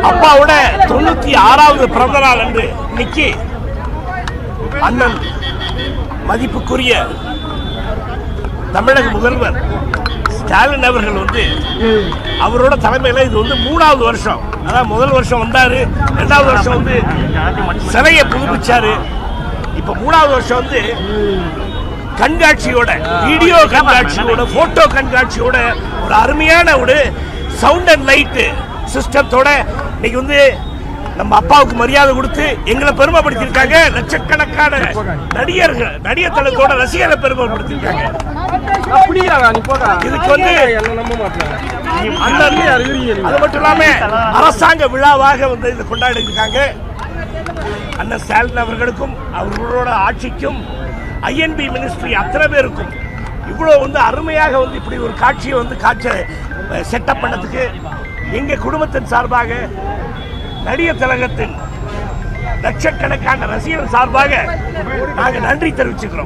அப்பாவோட 96வது பிறந்த நாள் அன்று இன்னைக்கு அண்ணன் மதிப்புக்குரிய தமிழக முதல்வர் ஸ்டாலின் அவர்கள் அவரோட தலைமையில் இது 3வது வருஷம். அதான் முதல் வருஷம் வந்தாரு, 2வது வருஷம் சிலையை புதுப்பிச்சாரு. இப்ப 3வது வருஷம் கண்காட்சியோட, வீடியோ கண்காட்சியோட, போட்டோ கண்காட்சியோட, ஒரு அருமையான ஒரு சவுண்ட் அண்ட் லைட் சிஸ்டத்தோட இன்னைக்கு நம்ம அப்பாவுக்கு மரியாதை கொடுத்து எங்களை பெருமைப்படுத்திருக்காங்க. லட்சக்கணக்கான நடிகர்கள், நடிகர் தளத்தோட ரசிகரை பெருமைப்படுத்திருக்காங்க. இதுக்கு அது மட்டும் இல்லாம அரசாங்க விழாவாக இதை கொண்டாடி இருக்காங்க. அண்ணன் ஸ்டாலின் அவர்களுக்கும் அவர்களோட ஆட்சிக்கும் ஐஎன்பி மினிஸ்ட்ரி அத்தனை பேருக்கும் இவ்வளவு அருமையாக இப்படி ஒரு காட்சியை செட்டப் பண்ணதுக்கு எங்க குடும்பத்தின் சார்பாக, நடிகர் திலகத்தின் லட்சக்கணக்கான ரசிகர்கள் சார்பாக நாங்கள் நன்றி தெரிவிச்சுக்கிறோம்.